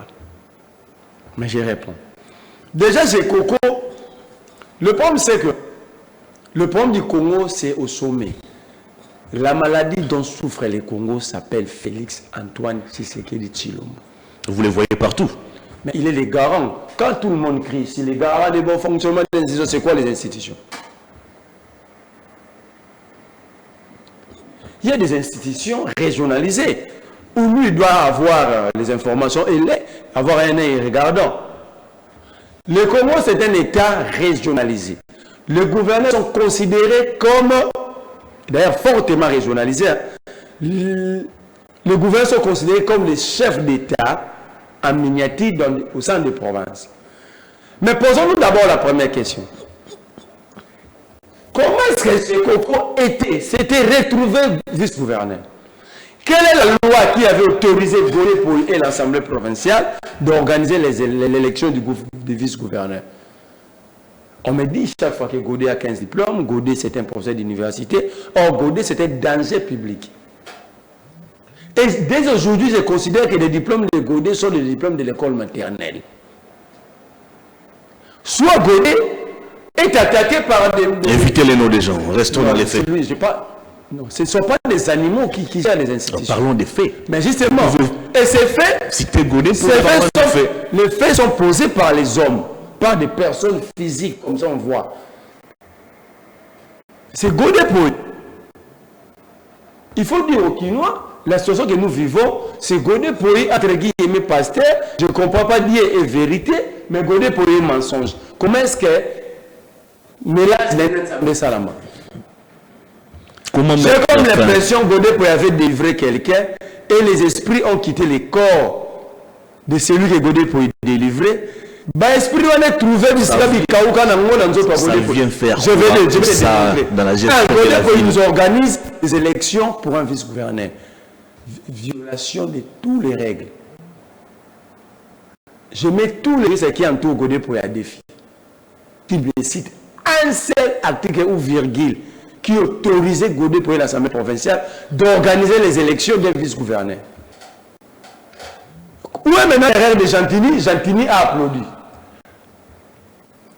Mais je réponds. Déjà, j'ai Coco. Le problème, c'est que le problème du Congo, c'est au sommet. La maladie dont souffre le Congo s'appelle Félix Antoine Tshisekedi Tshilombo.
Vous les voyez partout.
Mais il est le garant. Quand tout le monde crie, si les garants du bon fonctionnement des institutions, c'est quoi les institutions? Il y a des institutions régionalisées où lui doit avoir les informations et avoir un œil regardant. Le Congo, c'est un État régionalisé. Les gouverneurs sont considérés comme, d'ailleurs fortement régionalisés, les gouverneurs sont considérés comme les chefs d'État en miniature au sein des provinces. Mais posons-nous d'abord la première question. Comment est-ce que ce Coco s'était retrouvé vice-gouverneur? Quelle est la loi qui avait autorisé Godé et l'Assemblée provinciale d'organiser l'élection du vice-gouverneur? On me dit chaque fois que Godé a 15 diplômes, Godé c'est un professeur d'université, or Godé c'est un danger public. Et dès aujourd'hui, je considère que les diplômes de Godé sont les diplômes de l'école maternelle. Soit Godé est attaqué par des...
Évitez les noms des gens, restons dans les faits.
Non, ce ne sont pas des animaux qui gèrent les institutions.
Parlons des faits.
Mais justement, et ces faits, les faits sont posés par les hommes, par des personnes physiques, comme ça on voit. C'est Godé Poy. Il faut dire aux Quinois, la situation que nous vivons, c'est Godé Poy, entre guillemets, pasteur, je ne comprends pas dire est vérité, mais Godé Poy est mensonge. Comment est-ce que Mélas n'est Salama? J'ai comme l'impression que Godé Poy avait délivré quelqu'un et les esprits ont quitté le corps de celui que Godé Poy délivré. Esprit on a trouvé ça
vient faire
je vais le délivrer.
Dans la gestion
Godé Poy nous organise des élections pour un vice-gouverneur. Violation de toutes les règles. Je mets tous les risques qui entourent Godé Poy à défi. Qu'il me cite un seul article ou virgule qui autorisait Godé Poy l'Assemblée provinciale d'organiser les élections d'un vice-gouverneur. Où est maintenant l'erreur de Gentini? Gentini a applaudi.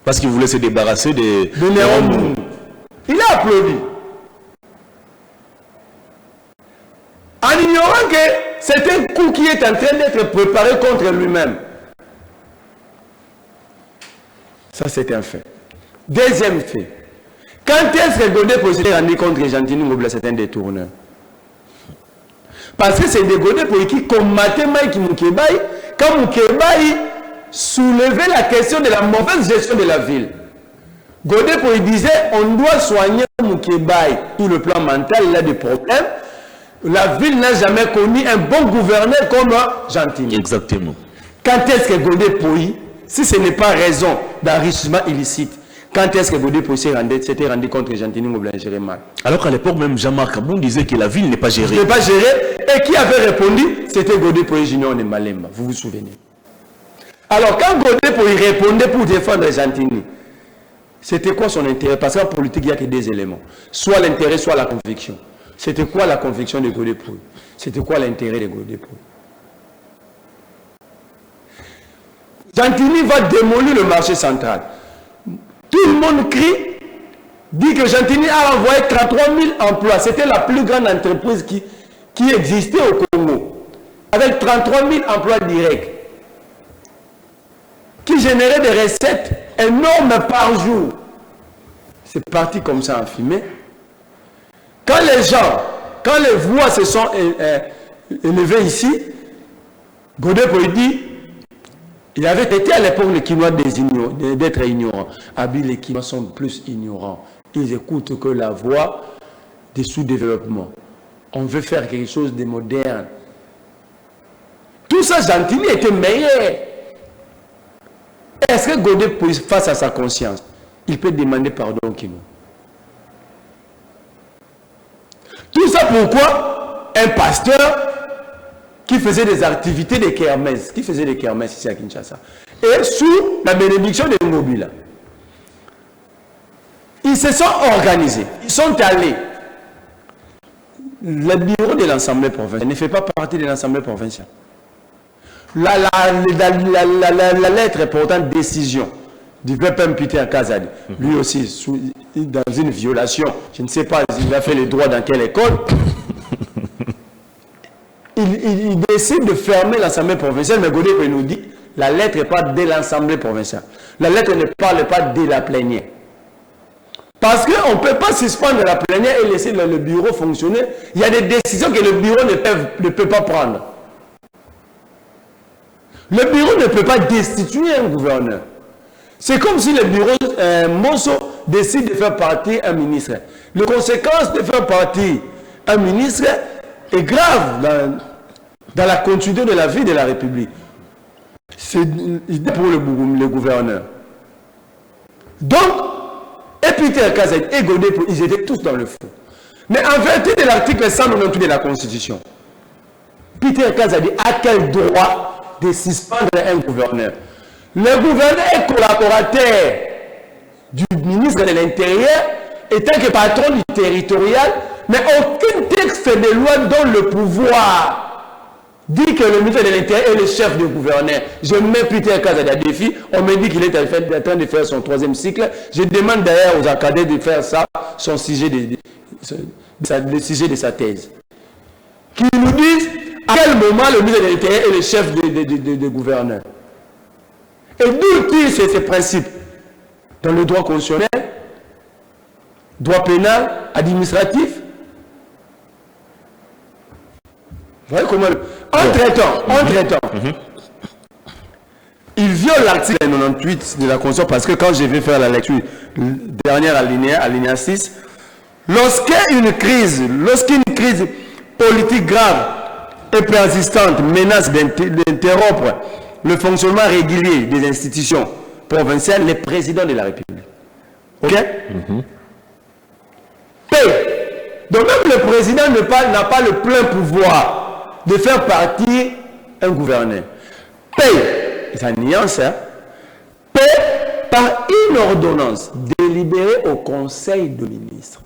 Parce qu'il voulait se débarrasser de
Néron. Il a applaudi. En ignorant que c'est un coup qui est en train d'être préparé contre lui-même. Ça, c'est un fait. Deuxième fait. Quand est-ce que Godé Poy s'est rendu contre Gentini Ngobila, c'est un détourneur? Parce que c'est des Godé Poy qui combattaient Mike Moukébaï quand Moukébaï soulevait la question de la mauvaise gestion de la ville. Godé Poy disait on doit soigner Moukébaï. Tout le plan mental, il a des problèmes. La ville n'a jamais connu un bon gouverneur comme Gentini.
Exactement.
Quand est-ce que Godé Poy, si ce n'est pas raison d'enrichissement illicite, quand est-ce que Godé Poy s'était rendu contre Gentini Ngobila géré mal?
Alors qu'à l'époque, même Jean-Marc Aboun disait que la ville n'est pas gérée.
N'est pas gérée. Et qui avait répondu? C'était Godé Poy Junior de Malemba. Vous vous souvenez? Alors, quand Godé Poy répondait pour défendre Gentini, c'était quoi son intérêt? Parce qu'en politique, il n'y a que des éléments. Soit l'intérêt, soit la conviction. C'était quoi la conviction de Godé Poy? C'était quoi l'intérêt de Godé Poy? Gentini va démolir le marché central. Tout le monde crie, dit que Gentini a envoyé 33 000 emplois. C'était la plus grande entreprise qui existait au Congo. Avec 33 000 emplois directs. Qui généraient des recettes énormes par jour. C'est parti comme ça en fumée. Quand les voix se sont élevées ici, Godé Poy dit, il avait été à l'époque les Quinois d'être ignorants. Les Quinois sont plus ignorants. Ils écoutent que la voix des sous-développement. On veut faire quelque chose de moderne. Tout ça, Gentini était meilleur. Est-ce que Godé Poy, face à sa conscience, il peut demander pardon au Quinois? Tout ça pourquoi un pasteur qui faisait des activités de kermesse, ici à Kinshasa, et sous la bénédiction de Ngobila, ils se sont organisés, ils sont allés. Le bureau de l'Assemblée provinciale ne fait pas partie de l'Assemblée provinciale. La lettre portant décision du peuple Peter Kazadi, lui aussi, dans une violation, je ne sais pas s'il a fait les droits dans quelle école, il décide de fermer l'Assemblée provinciale, mais Godé Poy nous dit, La lettre parle de l'Assemblée provinciale. La lettre ne parle pas de la plénière. Parce qu'on ne peut pas suspendre la plénière et laisser le bureau fonctionner. Il y a des décisions que le bureau ne peut pas prendre. Le bureau ne peut pas destituer un gouverneur. C'est comme si le bureau Mosso décide de faire partie un ministre. Les conséquences de faire partie un ministre est grave dans la continuité de la vie de la République. C'est pour le gouverneur. Donc, et Peter Kazadi et Godé, ils étaient tous dans le faux. Mais en vertu de l'article 198 de la Constitution, Peter Kazadi a quel droit de suspendre un gouverneur? Le gouverneur est collaborateur du ministre de l'Intérieur, étant que patron du territorial, mais aucun texte de loi donne le pouvoir dit que le ministre de l'Intérieur est le chef du gouverneur. Je mets Peter Kazadi à défi. On me dit qu'il est en train de faire son 3e cycle. Je demande d'ailleurs aux académiques de faire ça, le sujet de sa thèse. Qui nous disent à quel moment le ministre de l'Intérieur est le chef du gouverneur. Et d'où tire ces principes? Dans le droit constitutionnel, droit pénal, administratif. Vous voyez comment... Entre-temps, il viole l'article 98 de la Constitution parce que quand je vais faire la lecture dernière alinéa 6, lorsqu'une crise politique grave et persistante menace d'interrompre le fonctionnement régulier des institutions provinciales, le président de la République. Ok? Donc même le président n'a pas le plein pouvoir de faire partir un gouverneur. Sa nuance, par une ordonnance délibérée au Conseil de ministres.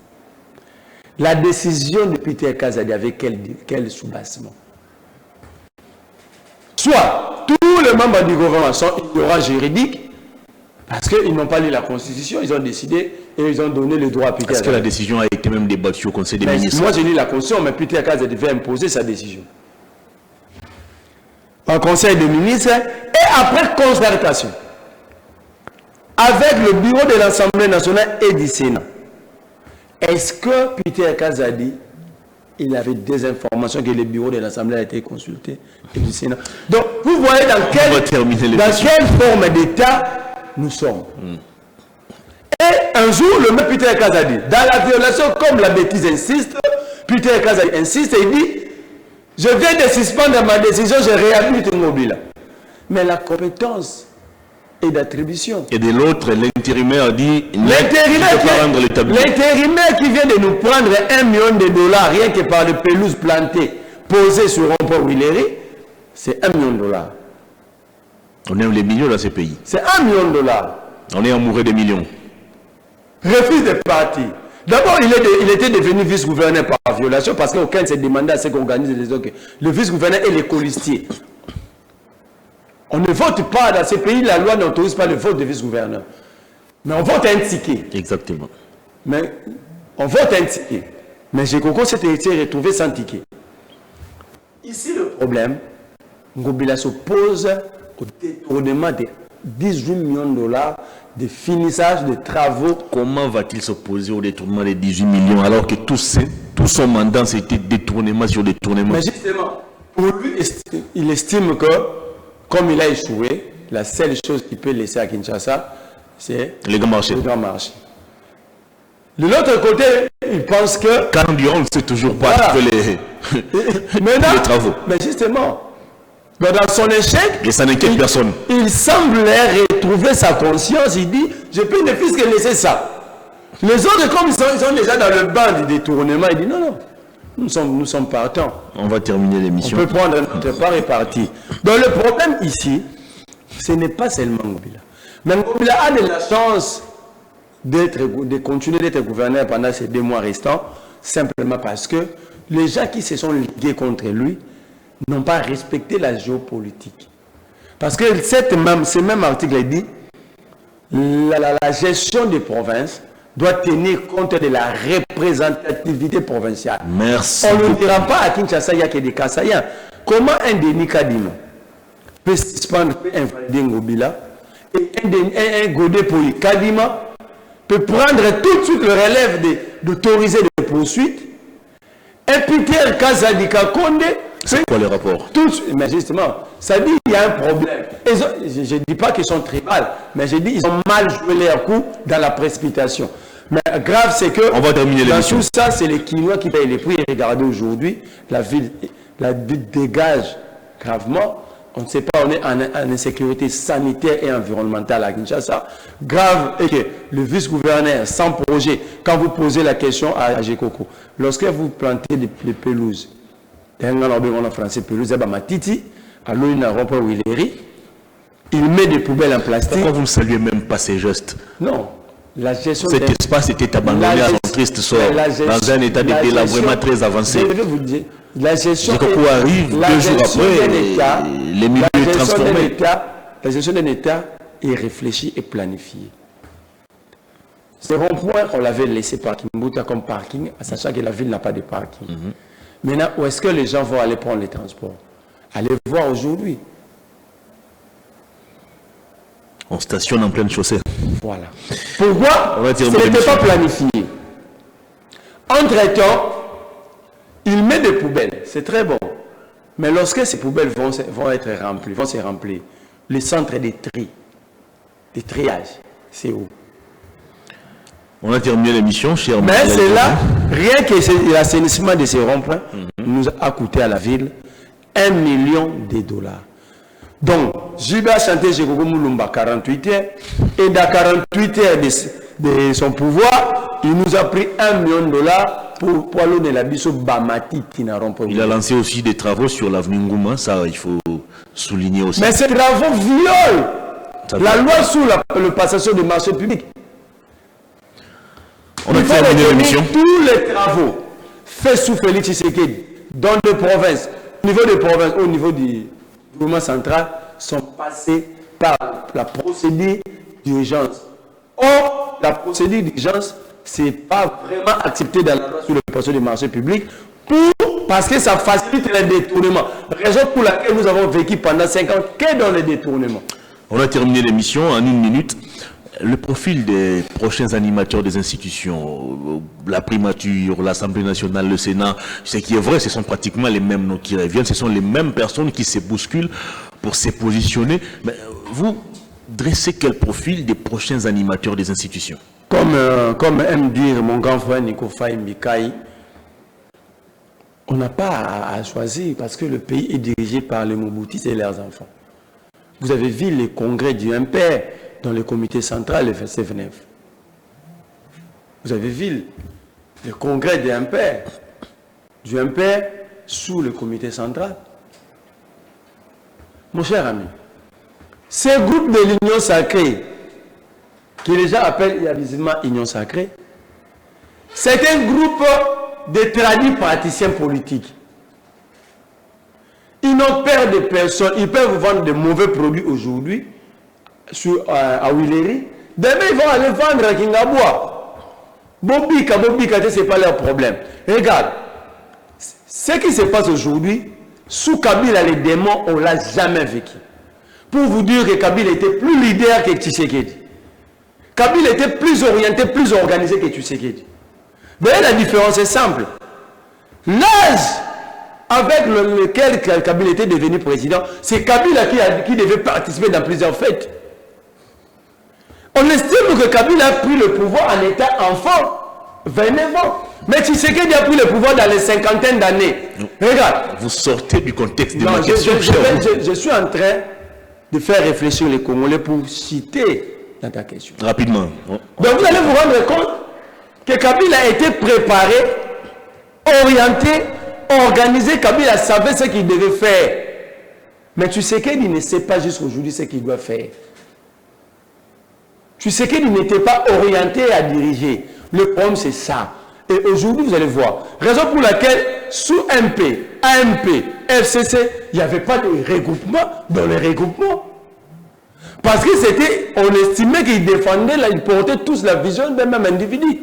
La décision de Peter Kazadi avec quel soubassement? Soit tous les membres du gouvernement sont ignorants juridiques, parce qu'ils n'ont pas lu la Constitution, ils ont décidé et ils ont donné le droit à Peter Kazadi.
Est-ce que la décision a été même débattue au Conseil des ministres?
Moi j'ai lu la Constitution, mais Peter Kazadi devait imposer sa décision. En Conseil des ministres et après concertation avec le bureau de l'Assemblée nationale et du Sénat. Est-ce que Peter Kazadi, il avait des informations que le bureau de l'Assemblée a été consulté et du Sénat? Donc, vous voyez dans quelle forme d'État nous sommes. Et un jour, le même Peter Kazadi, dans la violation, comme la bêtise insiste, Peter Kazadi insiste et il dit: je viens de suspendre ma décision, je réhabilite Mobile. Mais la compétence est d'attribution. Et
de l'autre, l'intérimaire dit:
l'intérimaire qui vient de nous prendre $1 million rien que par les pelouses plantées posées sur rond-point Willery, c'est $1 million.
On aime les millions dans ces pays.
C'est $1 million.
On est amoureux des millions.
Refuse de partir. D'abord, il était devenu vice-gouverneur par violation parce qu'aucun s'est demandé à ce qu'on organise les autres. Le vice-gouverneur est les colistiers. On ne vote pas dans ces pays, la loi n'autorise pas le vote de vice-gouverneur. Mais on vote un ticket.
Exactement.
Mais on vote un ticket. Mais Gekoko s'est retrouvé sans ticket. Ici, le problème, Ngobila s'oppose au détournement de $18 millions de finissage de travaux.
Comment va-t-il s'opposer au détournement de 18 millions alors que tout son mandat c'était détournement sur détournement?
Mais justement, pour lui, il estime que comme il a échoué, la seule chose qu'il peut laisser à Kinshasa, c'est
les grands marchés.
De l'autre côté, il pense que...
Quand on ne sait toujours pas les travaux.
Mais justement, dans son échec,
et ça n'inquiète personne.
Il semble retrouver sa conscience. Il dit: je peux ne plus que laisser ça. Les autres, comme ils sont déjà dans le banc du détournement, il dit: non, nous sommes partants.
On va terminer l'émission.
On peut prendre notre part et partir. Donc le problème ici, ce n'est pas seulement Ngobila. Mais Ngobila a de la chance de continuer d'être gouverneur pendant ces 2 mois restants, simplement parce que les gens qui se sont ligués contre lui n'ont pas respecté la géopolitique. Parce que ce même article dit la gestion des provinces doit tenir compte de la représentativité provinciale.
Merci.
On ne dira pas à Kinshasa, il n'y a que des Kassayens. Comment un Denis Kadima, peut suspendre, peut invalider Ngobila, et un Godé pour Kadima peut prendre tout de suite le relève d'autoriser des poursuites, et Peter Kazadika Konde.
C'est quoi le rapport?
Mais justement, ça dit qu'il y a un problème. Je ne dis pas qu'ils sont tribales, mais je dis qu'ils ont mal joué leur coup dans la précipitation. Mais grave, c'est que
on va terminer
dans
l'émission.
tout ça, c'est les Quinois qui payent les prix. Regardez aujourd'hui, la ville dégage gravement. On ne sait pas, on est en insécurité sanitaire et environnementale à Kinshasa. Grave est que le vice-gouverneur, sans projet, quand vous posez la question à Gekoko, lorsque vous plantez des pelouses, en français pelouse, il met des poubelles en plastique.
Pourquoi vous ne saluez même pas ces gestes?
Non. La gestion
cet espace était abandonné à son triste sort, dans un état de délabrement très avancé.
Je vais vous dire, la gestion
arrive 2 jours après, les milieux transformés.
La gestion d'un État est réfléchie et planifiée. Ce rond-point, on l'avait laissé parking Mbuta comme parking, sachant que la ville n'a pas de parking. Maintenant, où est-ce que les gens vont aller prendre les transports? Allez voir aujourd'hui.
On stationne en pleine chaussée.
Voilà. Pourquoi? Ce n'était pas planifié. Entre-temps, il met des poubelles. C'est très bon. Mais lorsque ces poubelles vont être remplies, vont se remplir, le centre des tri, des triages, c'est où?
On a terminé l'émission, cher.
Mais c'est là, rien que l'assainissement de ces ronds-points nous a coûté à la ville 1 million de dollars. Donc, Jiba chanté Jekoko Moulumba 48 heures, et dans 48 heures de son pouvoir, il nous a pris 1 million de dollars pour aller de la biso Bamati qui n'a rompu.
Il a lancé aussi des travaux sur l'avenue Ngouma, ça il faut souligner aussi.
Mais ces travaux violent la loi sur le passation des marchés publics.
On a terminé l'émission.
Tous les travaux faits sous Félix Tshisekedi dans les provinces, au niveau des provinces, au niveau du gouvernement central, sont passés par la procédure d'urgence. Or, la procédure d'urgence, ce n'est pas vraiment accepté dans la loi sur le passation des marchés publics parce que ça facilite les détournements. Raison pour laquelle nous avons vécu pendant 5 ans que dans les détournements. On
a terminé l'émission en 1 minute. Le profil des prochains animateurs des institutions, la primature, l'Assemblée nationale, le Sénat, ce qui est vrai, ce sont pratiquement les mêmes noms qui reviennent, ce sont les mêmes personnes qui se bousculent pour se positionner. Mais vous dressez quel profil des prochains animateurs des institutions?
Comme aime dire mon grand frère Nico Faye Mikaï, on n'a pas à choisir parce que le pays est dirigé par les Mobutis et leurs enfants. Vous avez vu les congrès du MPR dans le comité central, le FCF9. Vous avez vu le congrès du MPR sous le comité central. Mon cher ami, ce groupe de l'Union sacrée, que les gens appellent yabisement Union sacrée, c'est un groupe de tradis praticiens politiques. Ils n'ont peur de personne. Ils peuvent vous vendre de mauvais produits aujourd'hui à Willery. Demain, ils vont aller vendre à Kingaboua. Bobika, ce n'est pas leur problème. Regarde, ce qui se passe aujourd'hui, sous Kabila, les démons, on ne l'a jamais vécu. Pour vous dire que Kabila était plus leader que Tshisekedi. Kabila était plus orienté, plus organisé que Tshisekedi. Mais la différence est simple. L'âge avec lequel Kabila était devenu président, c'est Kabila qui devait participer dans plusieurs fêtes. On estime que Kabila a pris le pouvoir en état enfant, 29 ans. Mais Tshisekedi a pris le pouvoir dans les 50aines d'années. Regarde.
Vous sortez du contexte de
ma
question.
Je suis en train de faire réfléchir les Congolais pour citer dans ta question.
Rapidement.
Donc vous allez vous rendre compte que Kabila a été préparé, orienté, organisé. Kabila savait ce qu'il devait faire. Mais Tshisekedi ne sait pas jusqu'aujourd'hui ce qu'il doit faire. Tshisekedi n'était pas orienté à diriger. Le problème, c'est ça. Et aujourd'hui, vous allez voir. Raison pour laquelle, sous MP, AMP, FCC, il n'y avait pas de regroupement dans les regroupements. Parce que c'était, on estimait qu'ils défendaient, ils portaient tous la vision d'un même individu.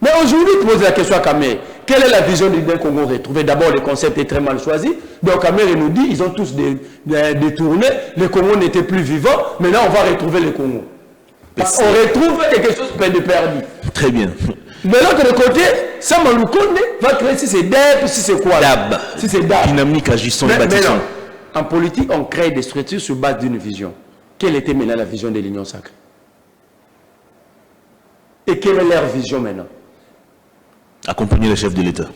Mais aujourd'hui, tu poses la question à Kamé. quelle est la vision du bien Congo retrouvé? D'abord, le concept est très mal choisi. Donc, Amère nous dit, ils ont tous détourné. Le Congo n'était plus vivant. Maintenant, on va retrouver le Congo. On retrouve quelque chose de perdu.
Très bien.
De l'autre côté, Sama Lukonde va créer si c'est DEP, si c'est quoi?
DAB.
Si c'est DAB.
Dynamique agissant et
Mais
bâtissant.
non. En politique, on crée des structures sur base d'une vision. Quelle était maintenant la vision de l'Union sacrée? Et quelle est leur vision maintenant?
Accompagner les chefs de l'État.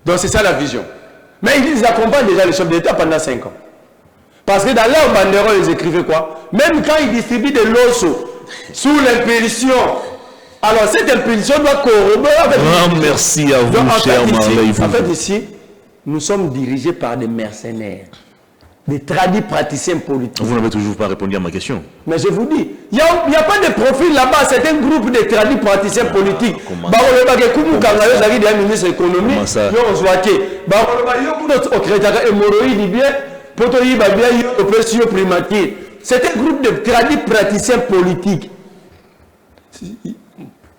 Donc c'est ça la vision. Mais ils accompagnent déjà les chefs d'État pendant 5 ans. Parce que dans leur banderole, ils écrivaient quoi? Même quand ils distribuent de l'osso sous l'impulsion. Alors cette impulsion doit corroborer avec...
Merci à vous,
donc,
cher Marley.
En fait, ici, nous sommes dirigés par des mercenaires, des tradis praticiens politiques.
Vous n'avez toujours pas répondu à ma question.
Mais je vous dis, il n'y a pas de profil là-bas, c'est un groupe de tradis praticiens politiques.
Comment ça?
C'est un groupe de tradis praticiens politiques.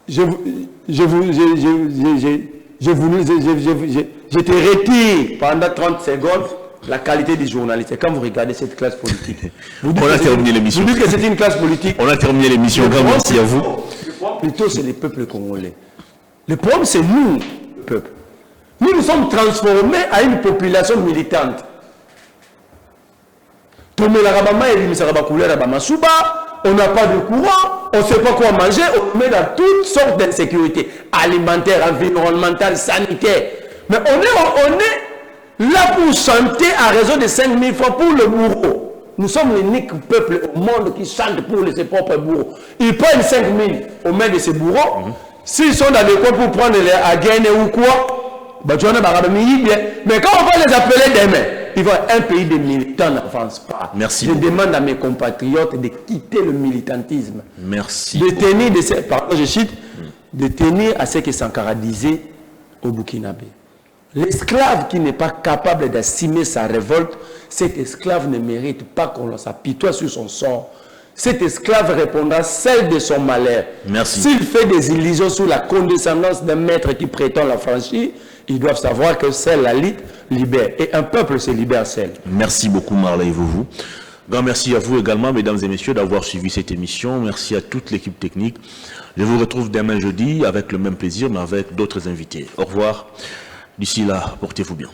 Je te retire pendant 30 secondes la qualité du journaliste. Et quand vous regardez cette classe politique,
On a terminé l'émission.
Vous dites que c'est une classe politique.
On a terminé l'émission. Merci à vous.
Plutôt, c'est le peuple congolais. Le problème, c'est nous, le peuple. Nous nous sommes transformés à une population militante. On n'a pas de courant, on ne sait pas quoi manger, on met dans toutes sortes d'insécurités alimentaires, environnementales, sanitaires. Mais on est là pour chanter à raison de 5 000 fois pour le bourreau. Nous sommes l'unique peuple au monde qui chante pour ses propres bourreaux. Ils prennent 5 000 aux mains de ces bourreaux. S'ils sont dans des coins pour prendre les Againes ou quoi, mais quand on va les appeler demain, ils vont un pays de militants n'avance pas.
Merci.
Je demande à mes compatriotes de quitter le militantisme.
Merci.
De tenir, pardon, je cite, de tenir à ce que Sankara disait au Burkinabé. L'esclave qui n'est pas capable d'assumer sa révolte, cet esclave ne mérite pas qu'on s'apitoie sur son sort. Cet esclave répondra celle de son malheur.
Merci.
S'il fait des illusions sous la condescendance d'un maître qui prétend la franchir, ils doivent savoir que seule la lutte libère. Et un peuple se libère seul.
Merci beaucoup, Marley Vouvou. Grand merci à vous également, mesdames et messieurs, d'avoir suivi cette émission. Merci à toute l'équipe technique. Je vous retrouve demain jeudi avec le même plaisir, mais avec d'autres invités. Au revoir. D'ici là, portez-vous bien.